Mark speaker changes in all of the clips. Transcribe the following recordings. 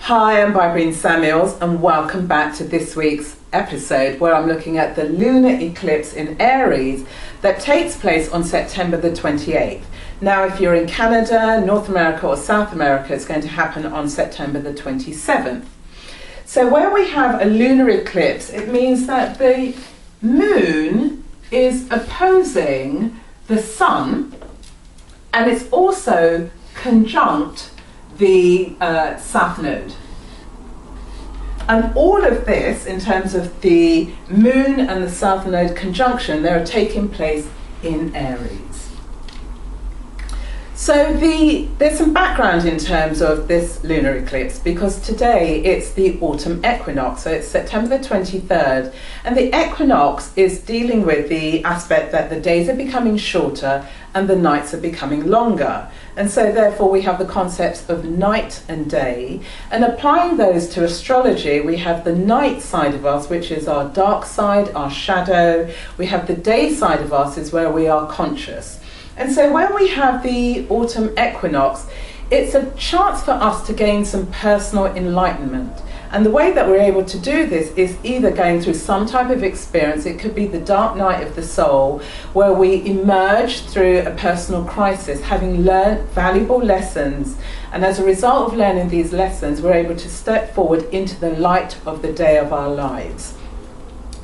Speaker 1: Hi, I'm Bybreen Samuels and welcome back to this week's episode where I'm looking at the lunar eclipse in Aries that takes place on September the 28th. Now, if you're in Canada, North America or South America, it's going to happen on September the 27th. So where we have a lunar eclipse, it means that the moon is opposing the sun and it's also conjunct the south node. And all of this, in terms of the moon and the south node conjunction, they are taking place in Aries. So there's some background in terms of this lunar eclipse, because today it's the autumn equinox, so it's September the 23rd, and the equinox is dealing with the aspect that the days are becoming shorter and the nights are becoming longer. And so therefore we have the concepts of night and day, and applying those to astrology, we have the night side of us, which is our dark side, our shadow. We have the day side of us is where we are conscious. And so when we have the autumn equinox, it's a chance for us to gain some personal enlightenment. And the way that we're able to do this is either going through some type of experience. It could be the dark night of the soul, where we emerge through a personal crisis, having learned valuable lessons. And as a result of learning these lessons, we're able to step forward into the light of the day of our lives.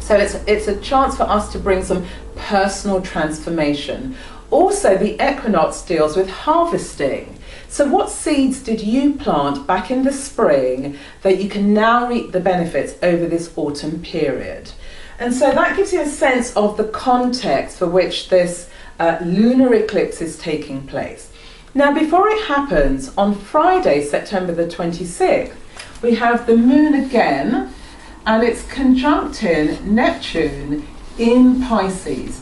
Speaker 1: So it's a chance for us to bring some personal transformation. Also, the equinox deals with harvesting. So what seeds did you plant back in the spring that you can now reap the benefits over this autumn period? And so that gives you a sense of the context for which this lunar eclipse is taking place. Now, before it happens, on Friday, September the 26th, we have the moon again, and it's conjuncting Neptune in Pisces.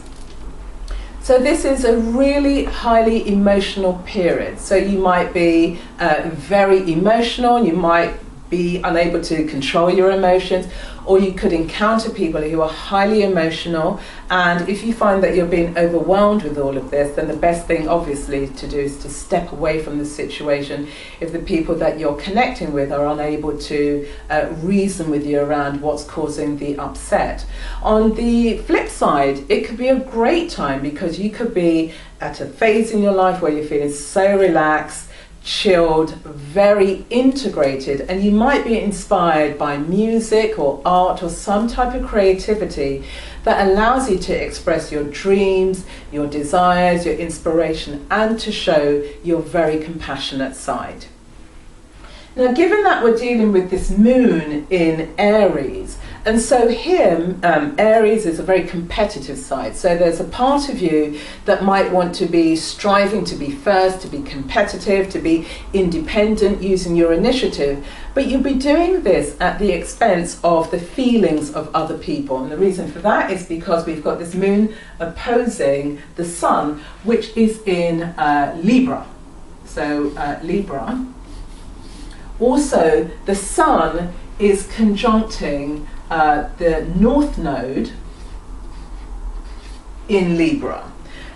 Speaker 1: So this is a really highly emotional period. So you might be very emotional, you might be unable to control your emotions, or you could encounter people who are highly emotional. And if you find that you're being overwhelmed with all of this, then the best thing obviously to do is to step away from the situation if the people that you're connecting with are unable to reason with you around what's causing the upset. On the flip side, it could be a great time because you could be at a phase in your life where you're feeling so relaxed, chilled, very integrated, and you might be inspired by music or art or some type of creativity that allows you to express your dreams, your desires, your inspiration, and to show your very compassionate side. Now, given that we're dealing with this moon in Aries, and so here, Aries is a very competitive side. So there's a part of you that might want to be striving to be first, to be competitive, to be independent, using your initiative. But you'll be doing this at the expense of the feelings of other people. And the reason for that is because we've got this moon opposing the sun, which is in Libra. So Libra. Also, the sun is conjuncting the north node in Libra.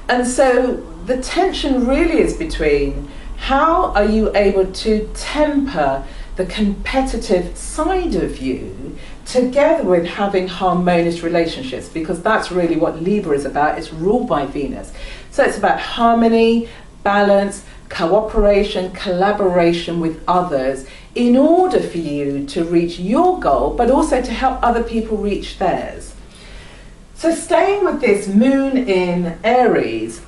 Speaker 1: And so the tension really is between how are you able to temper the competitive side of you together with having harmonious relationships, because that's really what Libra is about. It's ruled by Venus. So it's about harmony, balance, cooperation, collaboration with others in order for you to reach your goal, but also to help other people reach theirs. So staying with this moon in Aries,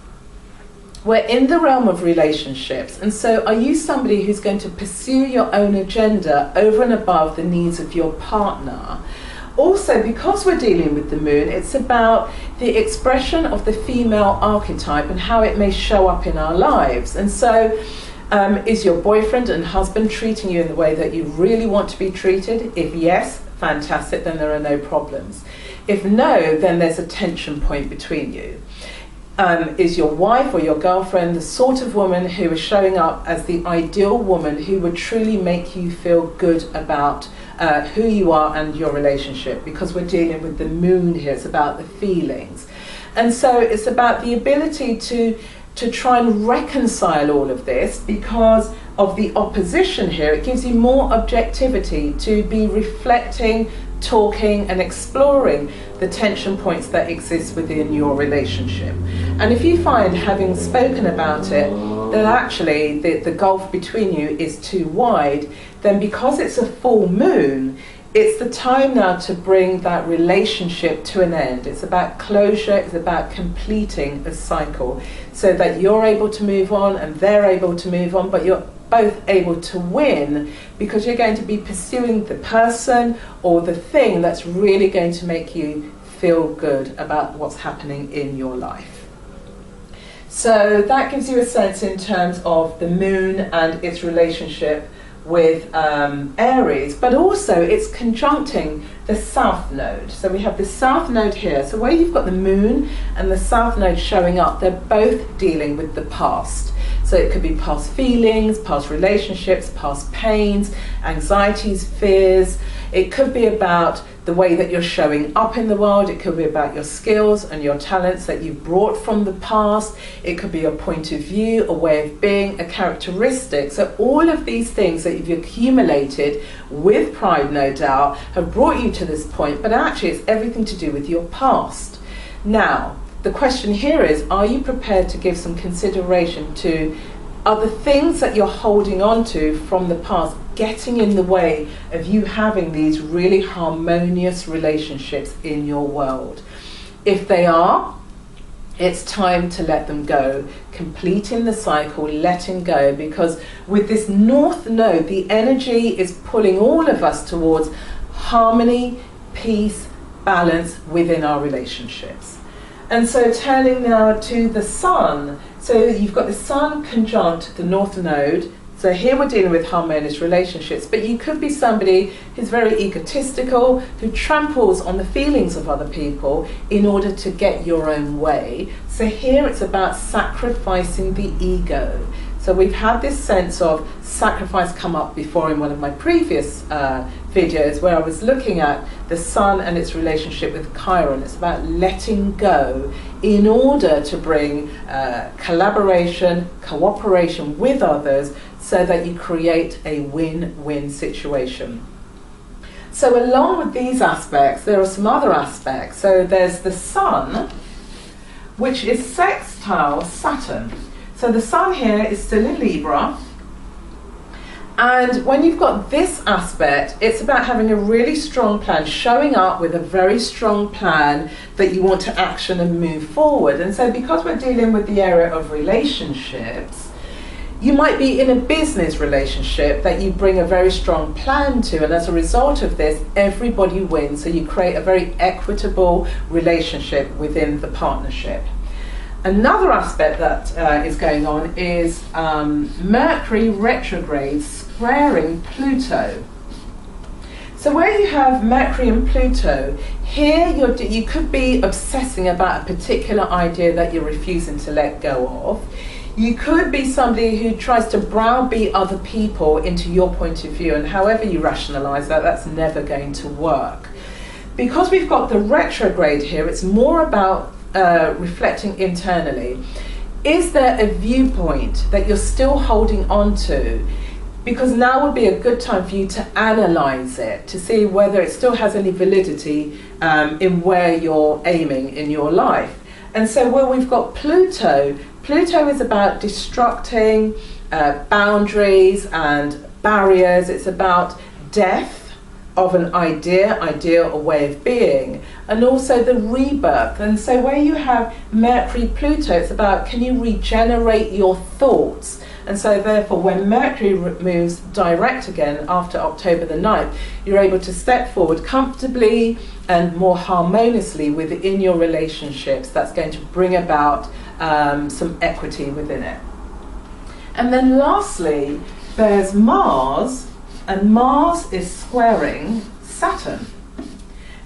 Speaker 1: we're in the realm of relationships. And so are you somebody who's going to pursue your own agenda over and above the needs of your partner? Also, because we're dealing with the moon, it's about the expression of the female archetype and how it may show up in our lives. And so is your boyfriend and husband treating you in the way that you really want to be treated? If yes, fantastic, then there are no problems. If no, then there's a tension point between you. Is your wife or your girlfriend the sort of woman who is showing up as the ideal woman who would truly make you feel good about who you are and your relationship? Because we're dealing with the moon here, it's about the feelings. And so it's about the ability to try and reconcile all of this, because of the opposition here, it gives you more objectivity to be reflecting, talking and exploring the tension points that exist within your relationship. And if you find, having spoken about it, that actually the gulf between you is too wide, then because it's a full moon, it's the time now to bring that relationship to an end. It's about closure, it's about completing a cycle so that you're able to move on and they're able to move on, but you're both able to win because you're going to be pursuing the person or the thing that's really going to make you feel good about what's happening in your life. So that gives you a sense in terms of the moon and its relationship with Aries, but also it's conjuncting the south node. So we have the south node here. So where you've got the moon and the south node showing up, they're both dealing with the past. So it could be past feelings, past relationships, past pains, anxieties, fears. It could be about the way that you're showing up in the world. It could be about your skills and your talents that you've brought from the past. It could be a point of view, a way of being, a characteristic. So all of these things that you've accumulated with pride, no doubt, have brought you to this point, but actually it's everything to do with your past. Now, the question here is, are you prepared to give some consideration to other things that you're holding on to from the past getting in the way of you having these really harmonious relationships in your world? If they are, it's time to let them go, completing the cycle, letting go, because with this north node, the energy is pulling all of us towards harmony, peace, balance within our relationships. And so turning now to the sun, so you've got the sun conjunct the north node. So here we're dealing with harmonious relationships, but you could be somebody who's very egotistical, who tramples on the feelings of other people in order to get your own way. So here it's about sacrificing the ego. So we've had this sense of sacrifice come up before in one of my previous videos where I was looking at the sun and its relationship with Chiron. It's about letting go in order to bring collaboration, cooperation with others so that you create a win-win situation. So along with these aspects, there are some other aspects. So there's the sun, which is sextile Saturn. So the sun here is still in Libra, and when you've got this aspect, it's about having a really strong plan, showing up with a very strong plan that you want to action and move forward. And so because we're dealing with the area of relationships, you might be in a business relationship that you bring a very strong plan to, and as a result of this, everybody wins. So you create a very equitable relationship within the partnership. Another aspect that is going on is Mercury retrograde squaring Pluto. So where you have Mercury and Pluto, here you could be obsessing about a particular idea that you're refusing to let go of. You could be somebody who tries to browbeat other people into your point of view, and however you rationalize that, that's never going to work. Because we've got the retrograde here, it's more about reflecting internally. Is there a viewpoint that you're still holding on to? Because now would be a good time for you to analyze it, to see whether it still has any validity in where you're aiming in your life. And so where we've got Pluto, Pluto is about destructing boundaries and barriers. It's about death of an idea or way of being, and also the rebirth. And so where you have Mercury Pluto, it's about, can you regenerate your thoughts? And so therefore when Mercury moves direct again after October the 9th, you're able to step forward comfortably and more harmoniously within your relationships. That's going to bring about some equity within it. And then lastly, there's Mars, and Mars is squaring Saturn.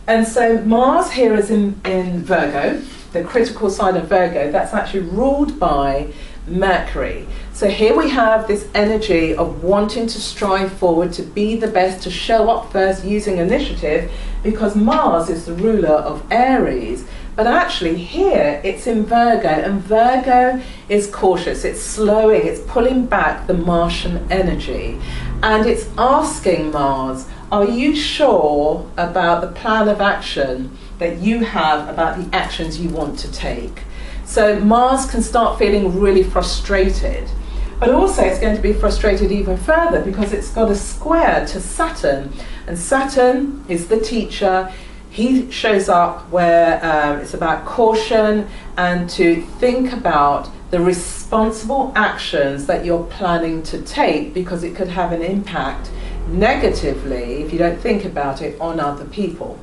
Speaker 1: And so Mars here is in Virgo, the critical sign of Virgo, that's actually ruled by Mercury. So here we have this energy of wanting to strive forward, to be the best, to show up first, using initiative, because Mars is the ruler of Aries. But actually here it's in Virgo, and Virgo is cautious, it's slowing, it's pulling back the Martian energy, and it's asking Mars, are you sure about the plan of action that you have, about the actions you want to take? So Mars can start feeling really frustrated, but also it's going to be frustrated even further because it's got a square to Saturn, and Saturn is the teacher. He shows up where it's about caution and to think about the responsible actions that you're planning to take, because it could have an impact negatively, if you don't think about it, on other people.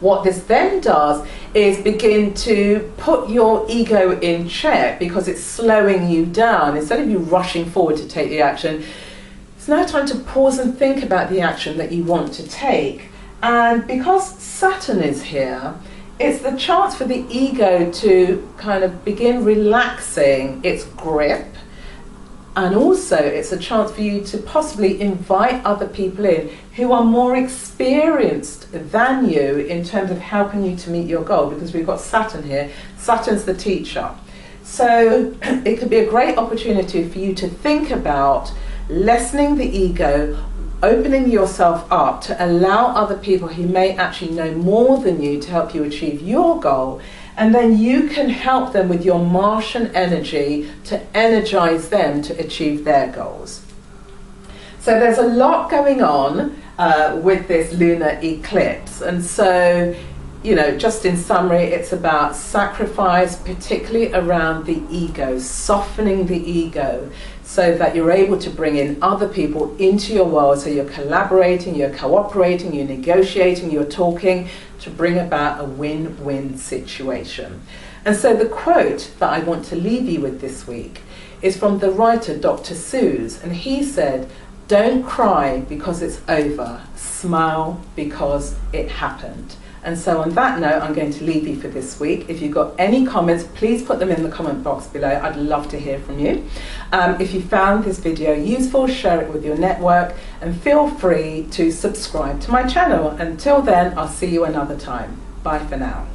Speaker 1: What this then does is begin to put your ego in check, because it's slowing you down. Instead of you rushing forward to take the action, it's now time to pause and think about the action that you want to take. And because Saturn is here, it's the chance for the ego to kind of begin relaxing its grip, and also it's a chance for you to possibly invite other people in who are more experienced than you in terms of helping you to meet your goal, because we've got Saturn here. Saturn's the teacher. So it could be a great opportunity for you to think about lessening the ego, opening yourself up to allow other people who may actually know more than you to help you achieve your goal, and then you can help them with your Martian energy to energize them to achieve their goals. So there's a lot going on with this lunar eclipse, and so, you know, just in summary, it's about sacrifice, particularly around the ego, softening the ego, so that you're able to bring in other people into your world. So you're collaborating, you're cooperating, you're negotiating, you're talking to bring about a win-win situation. And so the quote that I want to leave you with this week is from the writer Dr. Seuss, and he said, "Don't cry because it's over, smile because it happened." And so on that note, I'm going to leave you for this week. If you've got any comments, please put them in the comment box below. I'd love to hear from you. If you found this video useful, share it with your network, and feel free to subscribe to my channel. Until then, I'll see you another time. Bye for now.